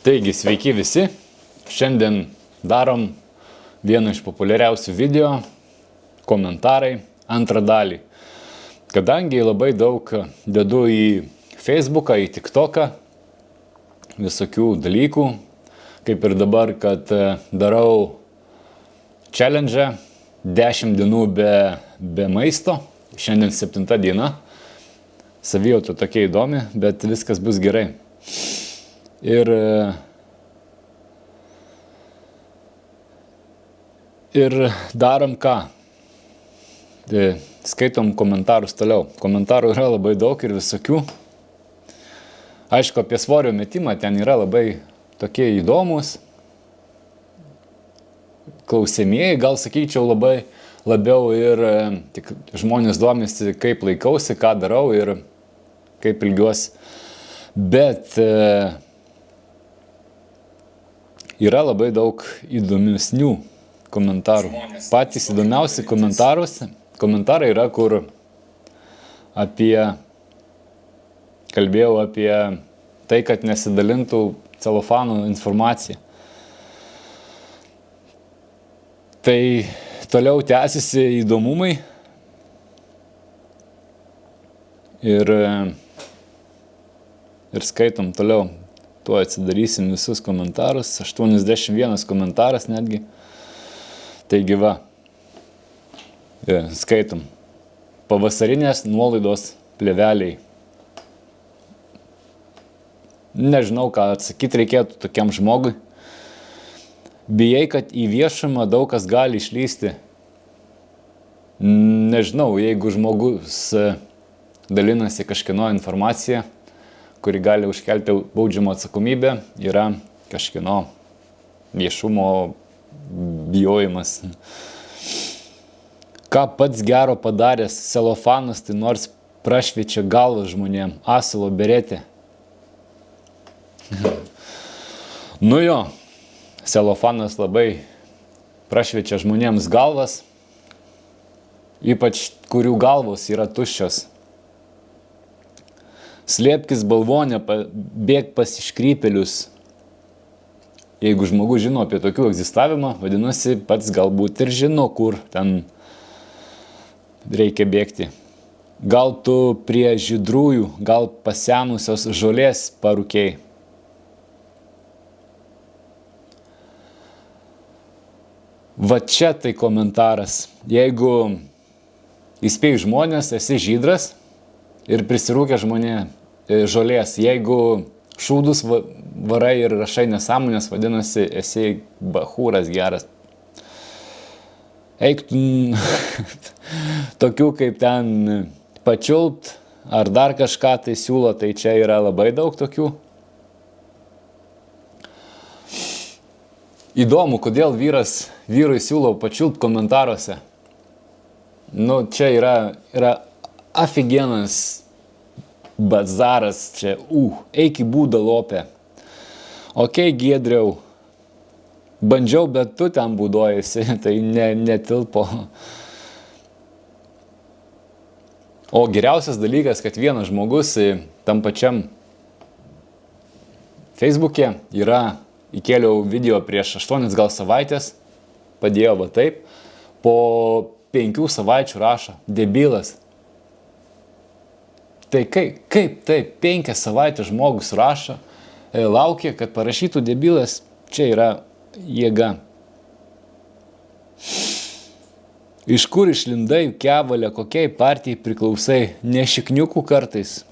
Taigi, sveiki visi. Šiandien darom vieną iš populiariausių video – komentarai, antrą dalį. Kadangi labai daug dedu į Facebooką, į TikToką, visokių dalykų, kaip ir dabar, kad darau challenge 10 dienų be maisto. Šiandien 7 diena. Savijauta tokia įdomi, bet viskas bus gerai. Ir darom ką? Skaitom komentarus toliau. Komentarų yra labai daug ir visokių. Aišku, apie svorio metimą ten yra labai tokie įdomus. Klausimieji, gal sakyčiau, labiau ir tik žmonės domisi, kaip laikausi, ką darau ir kaip ilgiuosi. Bet yra labai daug įdomesnių komentarų. Patys įdomiausi komentarai yra, kur kalbėjau apie tai, kad nesidalintų celofanų informacija. Tai toliau tęsiasi įdomumai ir skaitom toliau. Tuo atsidarysim visus komentarus. 81 komentaras netgi. Taigi va, skaitom. Pavasarinės nuolaidos plėveliai. Nežinau, ką atsakyti reikėtų tokiam žmogui. Bijai, kad į viešumą daug kas gali išlysti. Nežinau, jeigu žmogus dalinasi kažkieno informaciją, kuri gali užkelti baudžiamą atsakomybę, yra kažkieno viešumo bijojimas. Ką pats gero padaręs celofanas, tai nors prašviečia galvą žmonėm, asilo beretė. Nu jo, celofanas labai prašviečia žmonėms galvas, ypač kurių galvos yra tuščios. Slėpkis balvonę, bėk pas iškrypėlius. Jeigu žmogus žino apie tokių egzistavimą, vadinasi, pats galbūt ir žino, kur ten reikia bėgti. Gal tu prie žydrųjų, gal pasenusios žolės parūkėjai. Va čia tai komentaras. Jeigu įspėjai žmonės, esi žydras ir prisirūkė žolės. Jeigu šūdus varai ir rašai nesąmonės, vadinasi, esi bachūras geras. Eik tokių kaip ten pačiulpt ar dar kažką tai siūlo, tai čia yra labai daug tokių. Įdomu, kodėl vyrui siūlau pačiulpt komentaruose. Nu, čia yra afigienas bazaras, čia, eik į būdą lopę. Okei, Giedriau, bandžiau, bet tu ten būdojasi, tai netilpo. O geriausias dalykas, kad vienas žmogus tam pačiam Facebook'e įkėliau video prieš 8 gal savaitės, padėjo va taip, po 5 savaičių rašo, debilas. Tai kaip taip, 5 savaitės žmogus rašo, laukia, kad parašytų debilas, čia yra jėga. Iš kur išlindai, kevalė, kokiai partijai priklausai, ne šikniukų kartais?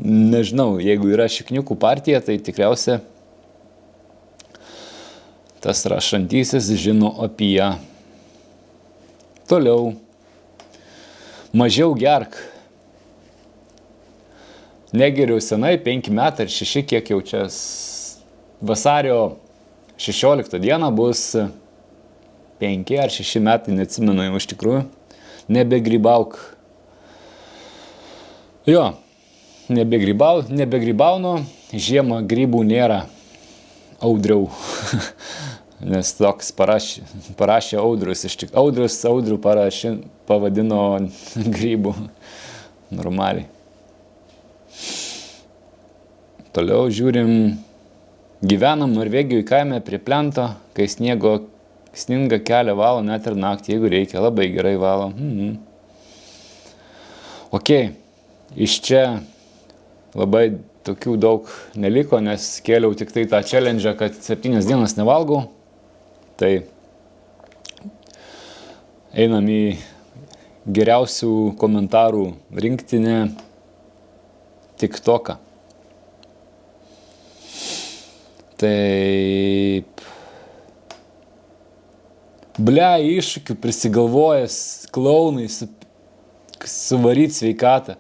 Nežinau, jeigu yra šikniukų partija, tai tikriausia tas rašantysis žino apie ją. Toliau. Mažiau gerk. Negeriau senai, 5 metai ar 6, kiek jau čia vasario 16 dieną bus 5 ar 6 metai, neatsimenu jau iš tikrųjų. Nebegrybauk. Jo, nebegrybaunu, žiemą grybų nėra. Audriau. Nes toks parašė Audrius, Audrių pavadino grybų normaliai. Toliau žiūrim. Gyvenam Norvegijoje kaime prie plento, kai sninga kelią valo net ir naktį, jeigu reikia, labai gerai valo. Ok, iš čia labai tokių daug neliko, nes kėliau tik tai tą challenge, kad 7 dienas nevalgau. Tai einam į geriausių komentarų rinktinę TikToką. Taip. Iššūkių prisigalvojęs klaunai suvaryt sveikatą.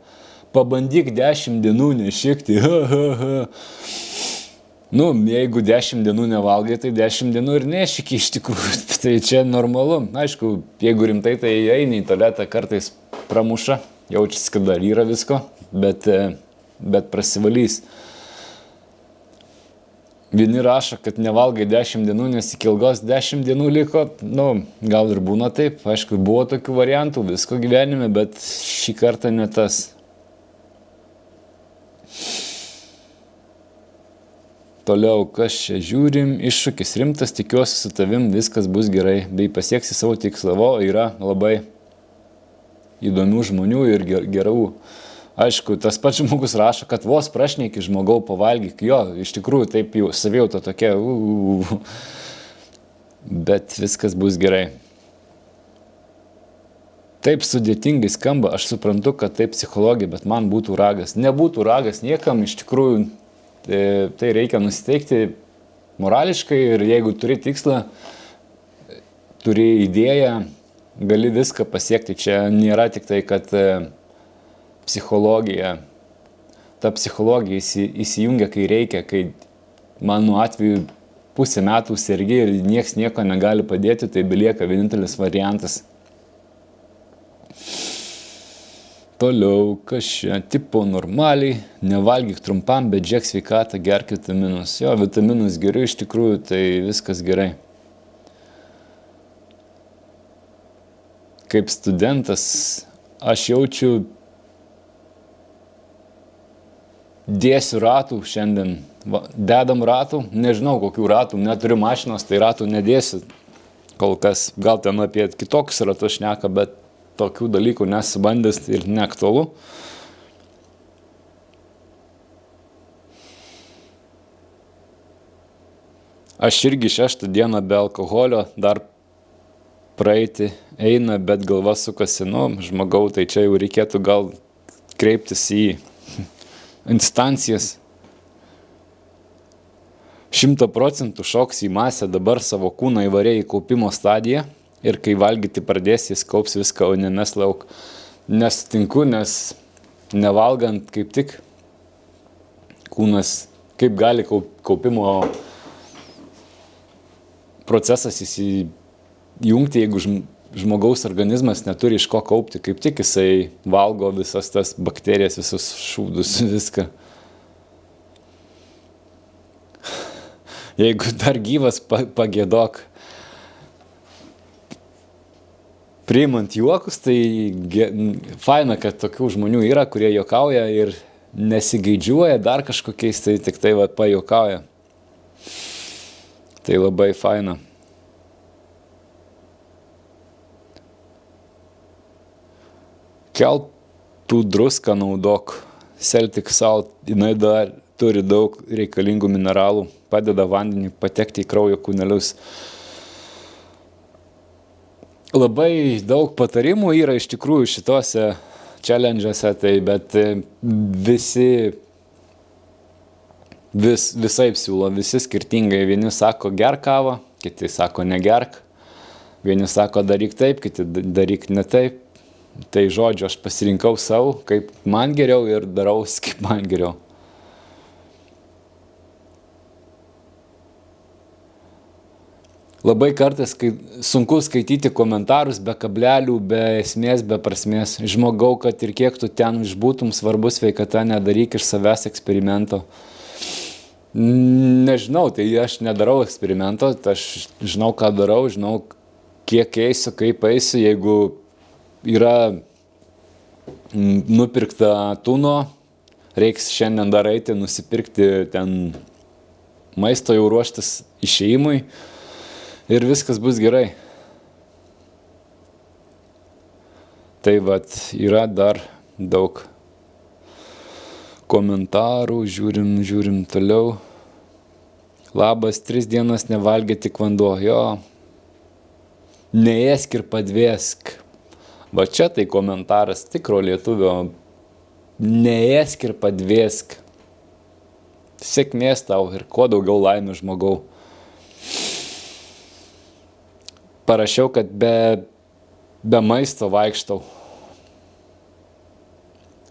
Pabandyk 10 dienų nešikti. Jeigu 10 dienų nevalgai, tai 10 dienų ir nešiki iš tikrųjų. Tai čia normalu. Aišku, jeigu rimtai, tai eini į tualetą, kartais pramuša. Jaučiasi, kad dar yra visko, bet prasivalys. Vieni rašo, kad nevalgai 10 dienų, nes iki ilgos 10 dienų liko. Gal ir būna taip. Aišku, buvo tokių variantų visko gyvenime, bet šį kartą ne tas. Toliau, kas čia žiūrim. Iššūkis rimtas, tikiuosi su tavim viskas bus gerai. Bei pasieksi savo tikslą. Yra labai įdomių žmonių ir gerų. Aišku, tas pats žmogus rašo, kad vos prašneki žmogau pavalgyk. Jo, iš tikrųjų taip jau savijauta tokia. Bet viskas bus gerai. Taip sudėtingai skamba, aš suprantu, kad tai psichologija, bet man būtų ragas. Nebūtų ragas niekam, iš tikrųjų tai reikia nusiteikti morališkai ir jeigu turi tikslą, turi idėją, gali viską pasiekti. Čia nėra tik tai, kad psichologija. Ta psichologija įsijungia, kai reikia, kai mano atveju pusę metų sergi ir nieks nieko negali padėti, tai belieka vienintelis variantas. Toliau, kas čia, tipo normaliai, nevalgyk trumpam, bet žiek sveikatą, gerk vitaminus. Jo, vitaminus geriu, iš tikrųjų, tai viskas gerai. Kaip studentas, aš jaučiu dėsiu ratų šiandien. Dedam ratų, nežinau kokių ratų, neturiu mašinos, tai ratų nedėsiu kol kas. Gal ten apie kitokius ratus šneka, bet tokių dalykų nesubandęs ir neaktualu. Aš irgi 6 dieną be alkoholio dar praeiti eina, bet galva sukasi, žmogau, tai čia jau reikėtų gal kreiptis į instancijas. 100% šoks į masę, dabar savo kūną įvarė į kaupimo stadiją ir kai valgyti pradės, jis kaups viską, o ne mes lauk. Nesutinku, nes nevalgant kaip tik kūnas, kaip gali kaupimo procesas įsijungti, jeigu žmogaus organizmas neturi iš ko kaupti, kaip tik jisai valgo visas tas bakterijas, visus šūdus, viską. Jeigu dar gyvas, pagėdok. Priimant juokus, tai faina, kad tokių žmonių yra, kurie juokauja ir nesigaidžiuoja dar kažkokiais, tai tik tai pajuokauja. Tai labai faina. Keltų druską naudok. Celtic Salt, jinai dar turi daug reikalingų mineralų, padeda vandenį patekti į kraujo kūnelius. Labai daug patarimų yra iš tikrųjų šitose challenge'uose, tai bet visaip siūlo, visi skirtingai. Vieni sako gerk kavą, kiti sako negerk. Vieni sako daryk taip, kiti daryk ne taip. Tai žodžiu, aš pasirinkau savo, kaip man geriau ir darau, kaip man geriau. Labai kartais sunku skaityti komentarus be kablelių, be esmės, be prasmės. Žmogau, kad ir kiek tu ten išbūtum, svarbu sveikata, nedaryk iš savęs eksperimento. Nežinau, tai aš nedarau eksperimento, aš žinau, ką darau, žinau, kiek eisiu, kaip eisiu, jeigu yra nupirkta tuno, reiks šiandien dar eiti, nusipirkti ten maisto, jau ruoštis išėjimui ir viskas bus gerai. Tai vat yra dar daug komentarų, žiūrim toliau. Labas, 3 dienas nevalgė tik vanduo, jo. Neėsk ir padvėsk. Va čia tai komentaras tikro lietuvio. Neėsk ir padvėsk. Sėkmės tau ir kuo daugiau laimės žmogau. Parašiau, kad be maisto vaikštau.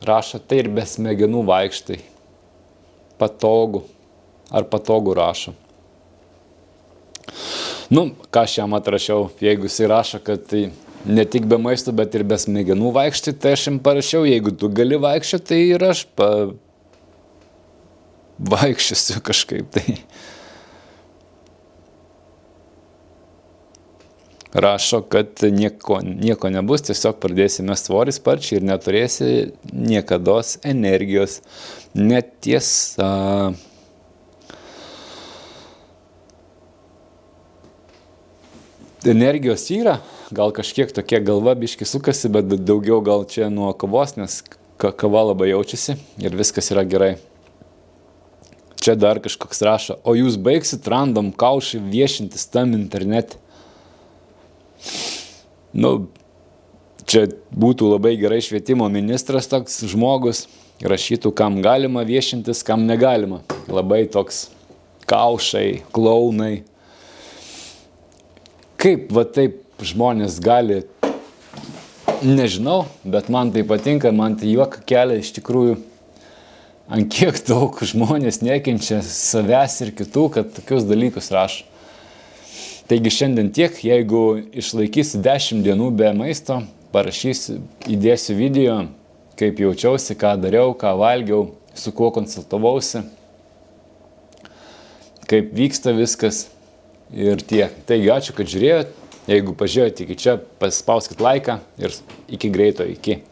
Rašo, tai ir be smegenų vaikštai. Patogu. Ar patogu rašo. Nu, ką aš jam atrašiau, jeigu jisai rašo, kad tai ne tik be maisto, bet ir be smegenų vaikštai, tai aš jam parašiau, jeigu tu gali vaikščioti, tai ir aš vaikščiosiu kažkaip tai. Rašo, kad nieko nebus, tiesiog pradėsime svorį sparčiai ir neturėsi niekados energijos. Netiesa. Energijos yra, gal kažkiek tokia galva biški sukasi, bet daugiau gal čia nuo kavos, nes kava labai jaučiasi ir viskas yra gerai. Čia dar kažkoks rašo, o jūs baigsit random kaušį viešintis tam internete. Nu, čia būtų labai gerai švietimo ministras toks žmogus, rašytų, kam galima viešintis, kam negalima. Labai toks kaušai, klaunai. Kaip va taip žmonės gali, nežinau, bet man tai patinka, man tai juoką kelia iš tikrųjų, ant kiek daug žmonės nekenčia savęs ir kitų, kad tokius dalykus rašo. Taigi šiandien tiek, jeigu išlaikysiu 10 dienų be maisto, parašysiu, įdėsiu video, kaip jaučiausi, ką dariau, ką valgiau, su kuo konsultavausi, kaip vyksta viskas. Ir tiek. Taigi ačiū, kad žiūrėjot. Jeigu pažiūrėjote iki čia, paspauskit laiką ir iki greito, iki.